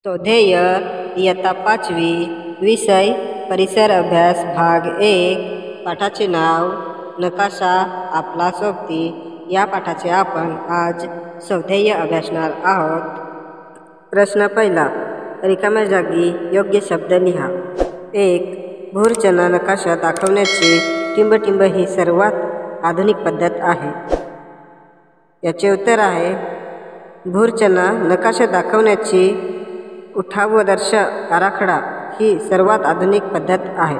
स्वाध्याय इयत्ता 5वी विषय परिसर अभ्यास भाग 1 पाठाचे नाव नकाशा आपला सोबती। या पाठाचे आपण आज स्वाध्याय अभ्यासणार आहोत। प्रश्न पहिला, रिकाम्या जागी योग्य शब्द लिहा। 1. भूरचना नकाशा दाखवण्याची टिंबटिंब ही सर्वात आधुनिक पद्धत आहे। याचे उत्तर आहे भूरचना नकाशा दाखवण्याची उठावदर्श आराखडा ही सर्वात आधुनिक पद्धत आहे।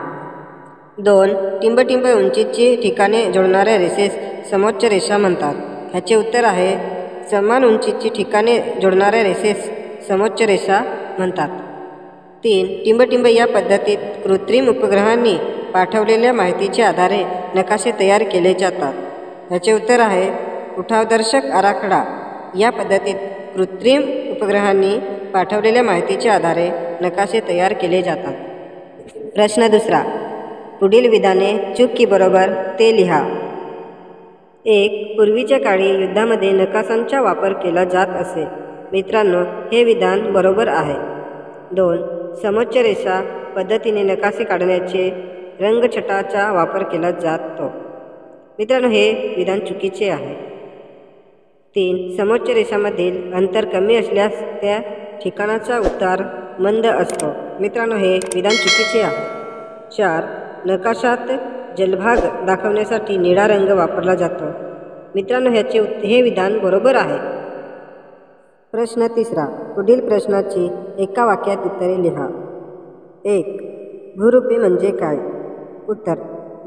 2. टिंबटिंब उंचीची ठिकाणे जोडणाऱ्या रेषेस समोच्च रेषा म्हणतात। ह्याचे उत्तर आहे समान उंचीची ठिकाणे जोडणाऱ्या रेषेस समोच्च रेषा म्हणतात। 3. टिंबटिंब या पद्धतीत कृत्रिम उपग्रहांनी पाठवलेल्या माहितीच्या आधारे नकाशे तयार केले जातात। ह्याचे उत्तर आहे उठावदर्शक आराखडा या पद्धतीत कृत्रिम उपग्रहांनी पाठवलेल्या माहितीच्या आधारे नकाशे तयार केले जातात। प्रश्न दुसरा, पुढील विधाने चूक की बरोबर ते लिहा। 1. पूर्वीच्या काळी युद्धामध्ये नकाशांचा वापर केला जात असे। मित्रांनो, हे विधान बरोबर आहे। 2. समोच्च रेषा पद्धतीने नकाशे काढण्याचे रंगछटाचा वापर केला जातो। मित्रांनो, हे विधान चुकीचे आहे। 3. समोच्च रेषामधील अंतर कमी असल्यास त्या ठिकाणाचा उतार मंद असतो। मित्रांनो, हे विधान चुकीचे आहे। 4. नकाशात जलभाग दाखवण्यासाठी निळा रंग वापरला जातो। मित्रांनो, हे विधान बरोबर आहे। प्रश्न तिसरा, पुढील प्रश्नाची एका वाक्यात उत्तरे लिहा। 1. भूरूपे म्हणजे काय? उत्तर,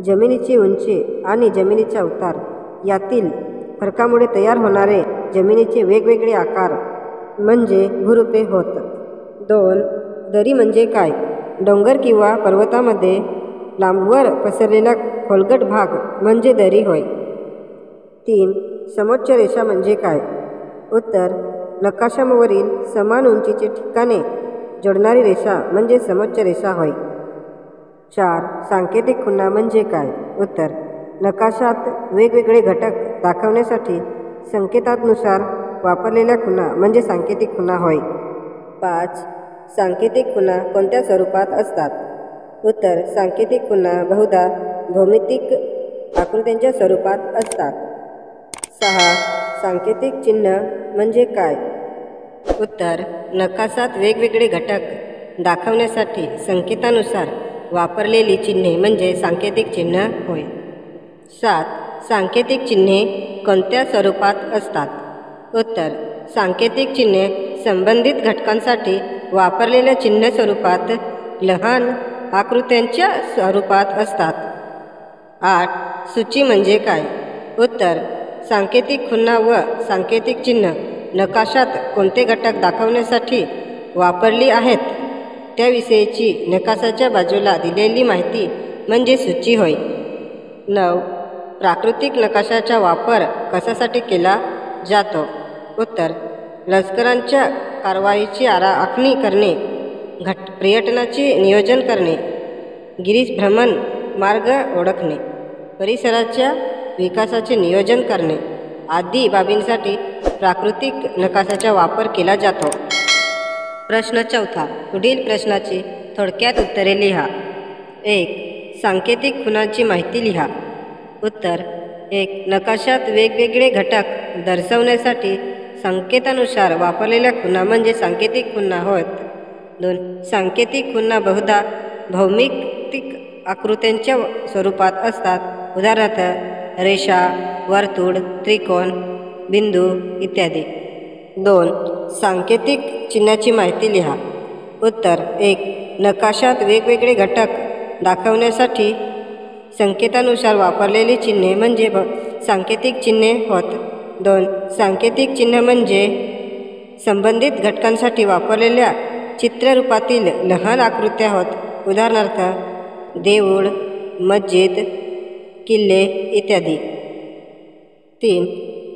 जमिनीची उंची आणि जमिनीचा उतार यातील फरकामुळे तयार होणारे जमिनीचे वेगवेगळे आकार म्हणजे भूरूपे होत। 2. दरी म्हणजे काय? डोंगर किंवा पर्वतामध्ये लांबवर पसरलेला खोलगट भाग म्हणजे दरी होय। 3. समोच्च रेषा म्हणजे काय? उत्तर, नकाशावरील समान उंचीचे ठिकाणे जोडणारी रेषा म्हणजे समोच्च रेषा होय। 4. सांकेतिक खुणा म्हणजे काय? उत्तर, नकाशात वेगवेगळे घटक दाखवण्यासाठी संकेतानुसार वापरलेल्या खुणा म्हणजे सांकेतिक खुणा होय। 5. सांकेतिक खुणा कोणत्या स्वरूपात असतात? उत्तर, सांकेतिक खुणा बहुधा भौमितिक आकृत्यांच्या स्वरूपात असतात। 6. सांकेतिक चिन्ह म्हणजे काय? उत्तर, नकाशात वेगवेगळे घटक दाखवण्यासाठी संकेतानुसार वापरलेली चिन्हे म्हणजे सांकेतिक चिन्ह होय। 7. सांकेतिक चिन्हे कोणत्या स्वरूपात असतात? उत्तर, सांकेतिक चिन्हे संबंधित घटकांसाठी वापरलेल्या चिन्ह स्वरूपात लहान आकृत्यांच्या स्वरूपात असतात। 8. सूची म्हणजे काय? उत्तर, सांकेतिक खुणा व सांकेतिक चिन्ह नकाशात कोणते घटक दाखवण्यासाठी वापरली आहेत त्याविषयीची नकाशाच्या बाजूला दिलेली माहिती म्हणजे सूची होय। 9. प्राकृतिक नकाशाचा वापर कशासाठी केला जातो? उत्तर, लष्करांच्या कारवाईची आखणी करणे, पर्यटनाचे नियोजन करणे, गिरीभ्रमण मार्ग ओळखणे, परिसराच्या विकासाचे नियोजन करणे आदी बाबींसाठी प्राकृतिक नकाशाचा वापर केला जातो। प्रश्न चौथा, पुढील प्रश्नाची थोडक्यात उत्तरे लिहा। 1. सांकेतिक खुणांची माहिती लिहा। उत्तर, 1. नकाशात वेगवेगळे घटक दर्शवण्यासाठी संकेतानुसार वापरलेल्या खुणा म्हणजे सांकेतिक खुणा होत। 2. सांकेतिक खुणा बहुधा भौमितिक आकृत्यांच्या स्वरूपात असतात, उदाहरणार्थ रेषा, वर्तुळ, त्रिकोण, बिंदू इत्यादी। 2. सांकेतिक चिन्हाची माहिती लिहा। उत्तर, 1. नकाशात वेगवेगळे घटक दाखवण्यासाठी संकेतानुसार वापरलेली चिन्हे म्हणजे सांकेतिक चिन्हे होत। 2. सांकेतिक चिन्ह म्हणजे संबंधित घटकांसाठी वापरलेल्या चित्ररूपातील लहान आकृत्या होत, उदाहरणार्थ देऊळ, मस्जिद, किल्ले इत्यादी। 3.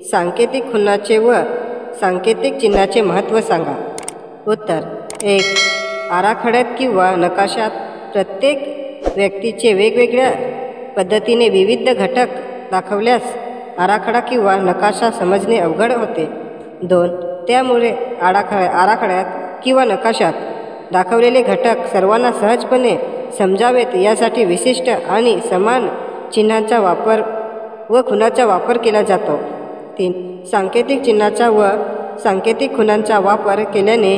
सांकेतिक खुणाचे व सांकेतिक चिन्हाचे महत्त्व सांगा। उत्तर, 1. आराखड्यात किंवा नकाशात प्रत्येक व्यक्तीचे वेगवेगळ्या पद्धतीने विविध घटक दाखवल्यास आराखडा किंवा नकाशा समजणे अवघड होते। 2. त्यामुळे आराखड्यात किंवा नकाशात दाखवलेले घटक सर्वांना सहजपणे समजावेत यासाठी विशिष्ट आणि समान चिन्हांचा वापर व खुणाचा वापर केला जातो. 3. सांकेतिक चिन्हाचा व सांकेतिक खुणांचा वापर केल्याने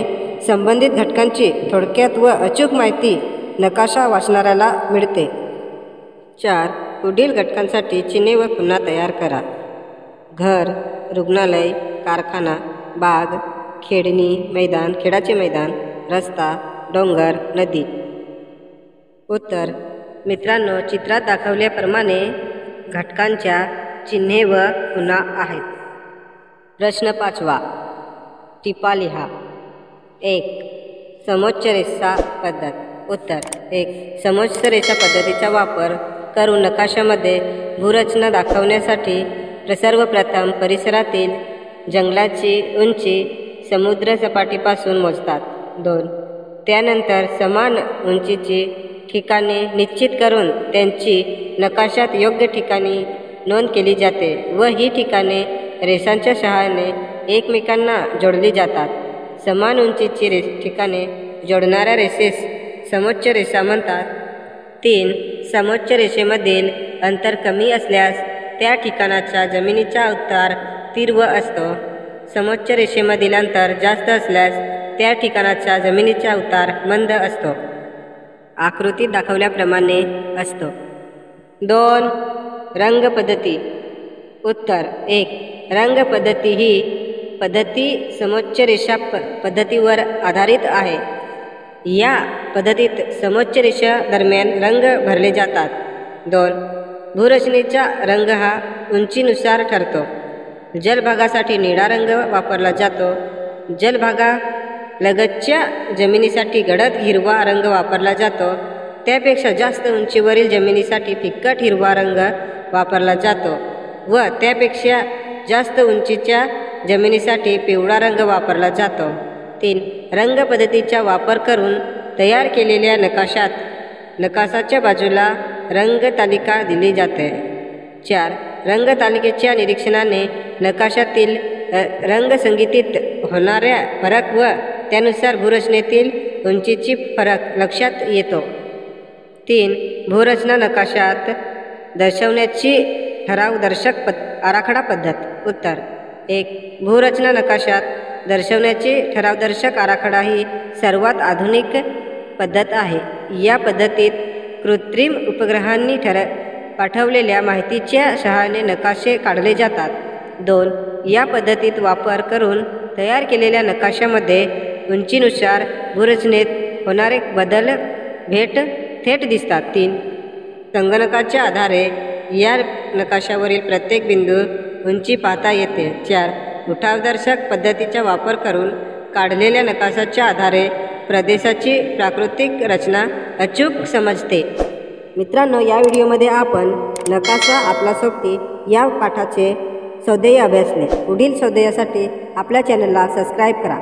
संबंधित घटकांची थोडक्यात व अचूक माहिती नकाशा वाचणाऱ्याला मिळते. 4. पुढील घटकांसाठी चिन्हे व खुणा तयार करा. घर, रुग्णालय, कारखाना, बाग, खेळाचे मैदान, रस्ता, डोंगर, नदी. उत्तर. मित्रांनो, चित्रात दाखवल्याप्रमाणे घटकांच्या चिन्हे व खुणा आहेत. प्रश्न 5. टिपा लिहा. 1. समोच्च रेषा पद्धत. उत्तर. 1. समोच्च रेषा पद्धतीचा वापर करून नकाशामध्ये भूरचना दाखवण्यासाठी सर्वप्रथम परिसरातील जंगलाची उंची समुद्र सपाटीपासून मोजतात. 2. त्यानंतर समान उंचीची ठिकाणे निश्चित करून त्यांची नकाशात योग्य ठिकाणी नोंद केली जाते व ही ठिकाणे रेषांच्या सहाय्याने एकमेकांना जोडली जातात. समान उंचीची ठिकाणे जोडणाऱ्या रेषेस समोच्च रेषा म्हणतात. 3. समोच्च रेषेमधील अंतर कमी असल्यास त्या ठिकाणाचा जमिनीचा उतार तीव्र असतो. समोच्च रेषेमधील अंतर जास्त असल्यास त्या ठिकाणाचा जमिनीचा उतार मंद असतो. आकृतीत दाखवल्याप्रमाणे असतो. 2. रंग पद्धती. उत्तर. 1. रंग पद्धती ही पद्धती समोच्च रेषा पद्धतीवर आधारित आहे. या पद्धतीत समोच्च रेषा दरम्यान रंग भरले जातात. 2. भूरचनेचा रंग हा उंचीनुसार ठरतो. जलभागासाठी निळा रंग वापरला जातो. जलभागालगतच्या जमिनीसाठी गडद हिरवा रंग वापरला जातो. त्यापेक्षा जास्त उंचीवरील जमिनीसाठी फिक्कट हिरवा रंग वापरला जातो व त्यापेक्षा जास्त उंचीच्या जमिनीसाठी पिवळा रंग वापरला जातो. 3. रंग पद्धतीचा वापर करून तयार केलेल्या नकाशाच्या बाजूला रंगतालिका दिली जाते. 4. रंगतालिकेच्या निरीक्षणाने नकाशातील रंगसंगतीत होणाऱ्या फरक व त्यानुसार भूरचनेतील उंचीची फरक लक्षात येतो. 3. भूरचना नकाशात दर्शवण्याची ठरावदर्शक आराखडा पद्धत. उत्तर. 1. भूरचना नकाशात दर्शवण्याची ठरावदर्शक आराखडा ही सर्वात आधुनिक पद्धत आहे. या पद्धतीत कृत्रिम उपग्रहांनी पाठवलेल्या माहितीच्या सहाय्याने नकाशे काढले जातात. 2. या पद्धतीत वापर करून तयार केलेल्या नकाशामध्ये उंचीनुसार भूरचनेत होणारे बदल थेट दिसतात. 3. संगणकाच्या आधारे या नकाशावरील प्रत्येक बिंदू उंची पाहता येते. 4. उठावदर्शक पद्धतीचा वापर करून काढलेल्या नकाशाच्या आधारे प्रदेशाची प्राकृतिक रचना अचूक समजते. मित्रांनो, या व्हिडिओमध्ये आपण नकाशा आपला सोबती या पाठाचे स्वाध्याय अभ्यासले. पुढील स्वाध्यायासाठी आपल्या चॅनलला सबस्क्राईब करा.